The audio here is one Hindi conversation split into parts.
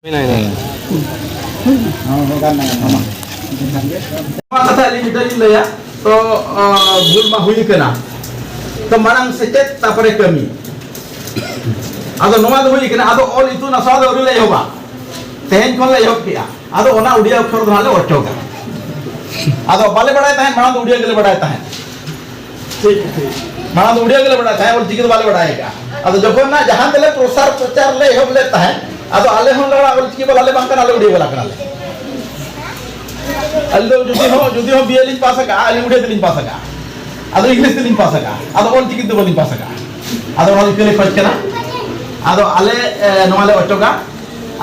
नहीं kata ini kita ini ya to bul ma hui kena to marang secet tapare kami ado noma do hui kena ado all itu na sa do ri le hoba tehen kon le hob kia ado ona udia अक्षर धनाले ओटोगा ado bale badai tahen marang udia gele badai tahen ठीक marang udia gele badai tahen और जिके bale badai का ado जखन ना जहां तले प्रसार प्रचार ले होब ले tahen ado ale hon lagara और जिके bale bangkan ale udia bala kana le अल्लो जुदी हो बीएलिंग पास का अली उड़े दिलिंग पास का अदो इंग्लिश दिलिंग पास का अदो ऑल टिकट दो दिलिंग पास का अदो वाली केले खोज केना अदो आले नोले ओटोगा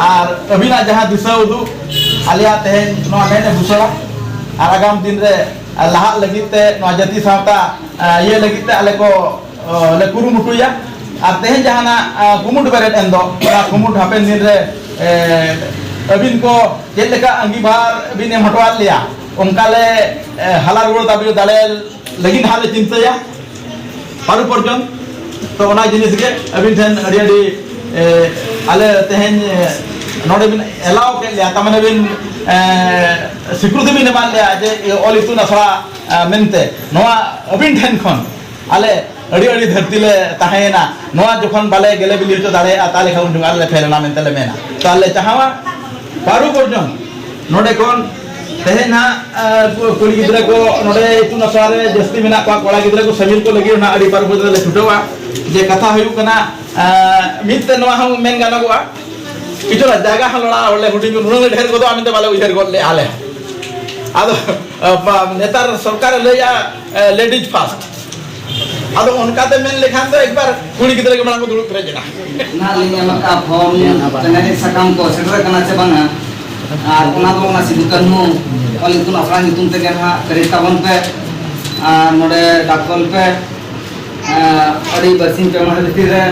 और अभिना जहां दिशा उदु आलिया तेहन नो मेने बुसड़ा और आगाम दिन रे लहा लगिते नो जाति सावता ये लगिते आले को ले कुरुमुटुया और तेहन जहाना कुमुट बेरेट एंदो कुमुट हापेन दिन रे अबिन को जेलेका अंगीभार अबिन हटवाल लिया उनकाले हाला रुड़ दाबी दाले लगिन हाले चिंतया पारु पर्यन तो ओना जिनिस के अबिन ठन अडी अडी आले तेहन नोडे बिन एलाव के लिया तमने बिन स्वीकृति बिन मान लिया जे ऑल इतु नसरा मेनते नोआ अबिन ठन खन आले अडी अडी धरती ले ताहेना नोआ जखन बाले गेले बिली तो दाड़े ताले खाउन जुगाले फेरना मेनते ले मेना तो आले चाहवा पारु पर्यन नोडे कोन तेहना कुड़ी गिद्रा को नोडे इतु नसारे जस्ती मेना को कोड़ा गिद्रा को समीर को लगी ना अड़ी पारु पर्यन ले छुटवा जे कथा हुयु कना मिते नोआ हम मेन गानगवा किचोला जागा हलड़ा ओले हुडी नुन ढेर को आमिते बाले उधर को ले आले आदो नेतार सरकार लेया लेडीज फास्ट आदो उनका ते मेन लेखान तो एक बार कुड़ी गिद्रा के बड़ा को दुड़ुक रे जना ना लिंग मका फॉर्म तने सकाम को सेटर कना से बांगा आर ओना दो ना सिदु कन्नु ऑल इतुन afra नितुन ते गना करितावन पे नोडे डाकल पे अडी बसिंग पे मा हलती रे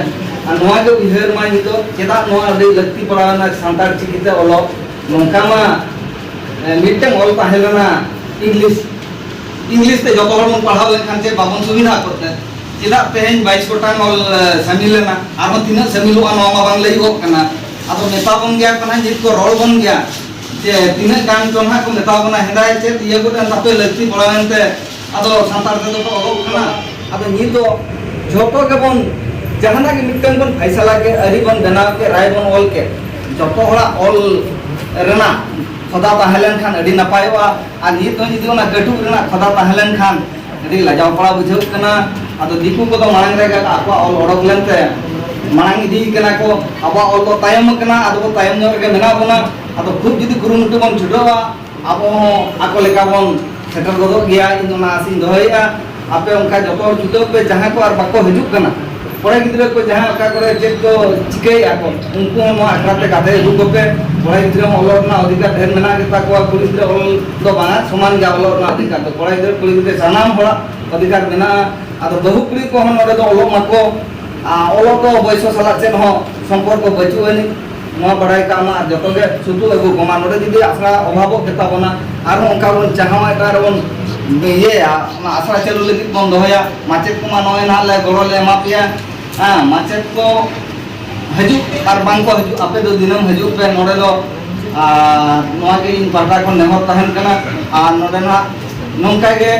नोआ जो इहर मा नितो चेदा नोआ अडी लक्ति पड़ाना सांतार चिकिते ओलो नोंका मा मिटन ऑल ताहेलना इंग्लिश ते जतो हरमन पढ़ाव लेखान से बाबन सुविधा करते चेदा तेहन 22 गोटांग ऑल शामिल लेना आरो तिना शामिलो आ नोमा बांग लई हो कना आदो नेता बन गया कना जित को रोल बन गया जे तिना गान तो ना को नेता बना हेदाय चे ये गोटा तापे लक्ति पड़ावनते आदो सांतार ते तो ओलो कना आदो नी तो जतो के बन जहाना के मिटन बन फैसला के अरी बन बनाव के राय बन ऑल के जतो हड़ा ऑल रेना खदा ताहेलन खान अडी नपायवा आ नी तो जदी ओना गटु रेना खदा ताहेलन खान अडी लाजाव पड़ा बुझौ कना आदो दिकु को तो मांग रे का आपा ऑल ओडक लेनते मांग इदी कना को आपा ऑल तो तायम कना आदो तायम न के मेना बना आदो खूब जदी कुरुमुटु बन छुडवा आपो आको लेका बन सेटर गदो गया इन ना आसिन दोहया आपे उनका जतो छुटो पे जहां को आर बाको हिजुक कना पढ़ा गिद्रा को जहां का करे चेक को चिकै आको उनको नो आक्राते गाथे हिजुक पे पढ़ा गिद्रा ऑलर ना अधिकार ढेर मेना के ताको पुलिस रे ऑल दो बाना समान गे ऑलर ना अधिकार तो पढ़ा गिद्रा पुलिस रे सानाम होड़ा अधिकार मेना आदो बहु कुड़ी को हम नोडे दो ऑलो माको ऑलो तो बयस साला चेन हो संपर्क बचुअनी नो पढ़ाई कामा जतो के सुतु एगु गमा नोडे जदी आसरा अभाव केता बना आर उनका बन चाहवा एटार बन ये आसरा चलु लगी बन दोया माचेत को मा नोय ना ले गरो ले मा पिया माचेत को हजु आर बांग को हजु आपे दो दिनम हजु पे नोडे दो नोआ के इन पाटा को नेहर तहन कना आ नोडे ना नोंका के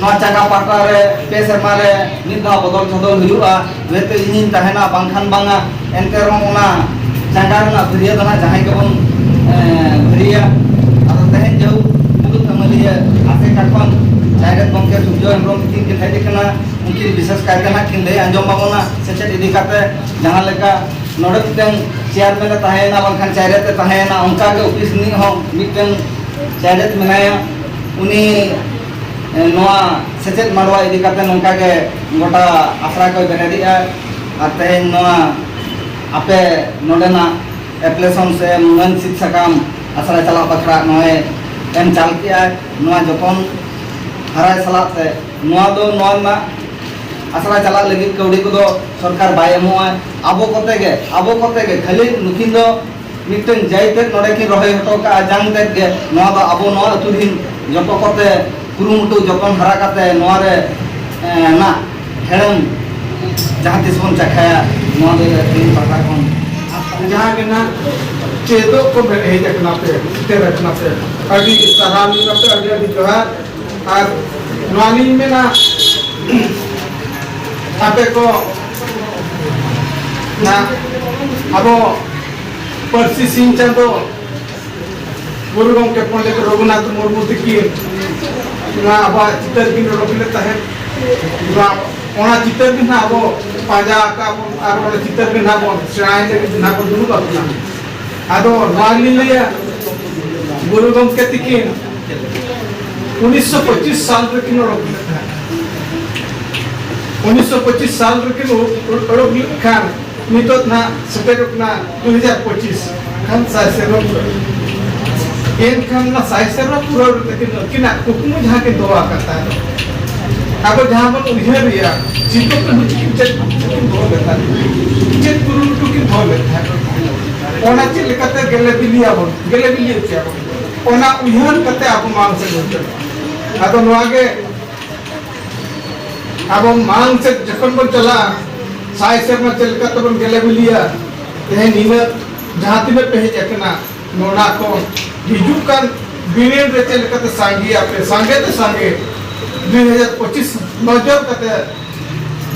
नोआ चाका पाटा रे पे शर्मा रे निदा बदल छदल हुआ वेते इन तहना बांखान बांगा एनते रोना चाका ना भरिया दना जहां के बन भरिया आ तहन जो मुदु तमलिया आसे काटपन जायगत बंके सुजो एमरो मिटिंग के थाई देखना उनकी विशेष कार्यक्रम किन ले अंजम बाबोना सेचे इदी काते जहां लेका नोडे मिटन चेयरमैन ताहेना बंखान चायरेते ताहेना उनका के ऑफिस नि हो मिटन चायरेत मेनाया उनी नोआ सेचे मारवा इदी काते नोंका के गोटा आसरा को बेनेदिया आते नोआ आपे नोडेना एप्लीकेशन से मन शिक्षा काम आसरा चला बखरा नोए एम चाल किया नोआ जपन हराय सलाते नोआ दो नोआ ना आसरा चला लगी कौड़ी को दो सरकार बाय एमोआ आबो कोते के खाली नुकिन दो मिटन जायते नोडे की रहे हटो का जांग ते के नोआ दो आबो नोआ अतुदिन जतो कोते कुरुमुटु जपन हरा काते नोआ रे ना हेरम जहां तिस बन चखाया नोआ दो तीन पाटा कोन जहां के ना चेदो को हेज रखना पे सिटे रखना पे अभी सराहनीय पे अभी जोहार और नवानी में ना आपे को ना अब परसी सिंह चंदो गुरु गंगे पंडित रघुनाथ मुर्मू तकिन ना अब चितर की रोकले तहे ना ओना चितर की ना अब पाजा का और ओना चितर की ना बोल श्राइन के ना को दुनु अपना आदो नागली लिया गुरु गंगे तकिन 1925 साल रे किन रोकले था 1925 साल रे किन रोकले खान नितोत ना सेटेट ना 2025 खान साइसे रोक एन खान ना साइसे रोक पूरा लेकिन किना कुकुम जहां के दुआ करता है अब जहां बन उधर रिया चितो के चित दो लेता है चित गुरु टू की दो लेता है ओना चे लेकते गेले बिलिया क्या ओना उहन कते आप मांग से जोते आदो नवागे अब मांग से जखन बन चला साइ सेरमा चलका तबन गेले बिलिया ते नीना जहां तिने पे जकना नोना को हिजुकान बिनेन रे चलका ते सांगी आपे सांगे 2025 नजर कते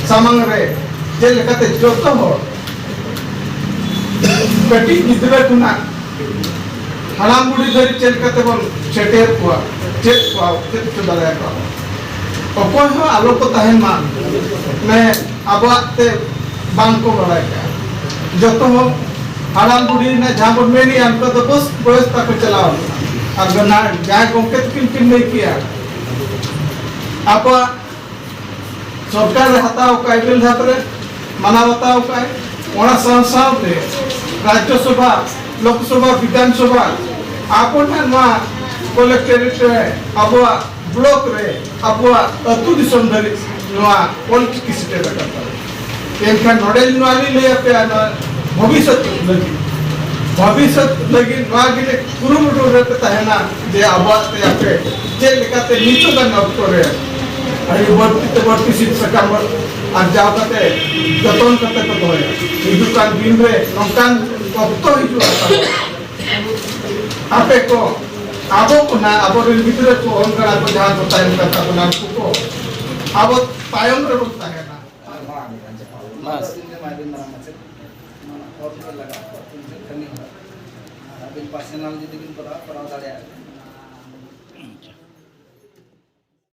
सामंग रे चलका ते जोतो हो कटी गिदरे कुना हलाम बुड़ी धरी चलका ते बन छटेर कुआ चेक दादा को अकोय हो आलो को तहन मा मैं आबाते बांग को बड़ाया जतो हो हलाम बुड़ी ने जहां पर मेनी हमको तो बस बस तक चलाओ और गना जाय गोके किन नहीं किया आप सरकार हताओ का बिल धातरे मानवताओ का ओना संस्थाओं पे राज्यसभा लोकसभा विधानसभा आपन मा कलेक्टरेट रे अबवा ब्लॉक रे अबवा अतु दिसम धरि नवा पॉलिटिक्स सिटे करता एनखान नोडेल नवाली ले पे भविष्य लगी नवा गिले कुरुमुटु रहते तहना जे अबवा ते आपे जे लेकाते नीचो का नक्तो रे अरे बढ़ती सीट सकाम और जाओ कते जतन कते तो होय हिजुकान दिन रे नोकान कतो हिजु आपे को आबो को ना आबो रे भीतर को अंगरा को जहां होता है करता को नाम को आबो तायम रे होता है ना बस पर्सनल जदी किन पड़ा दाड़े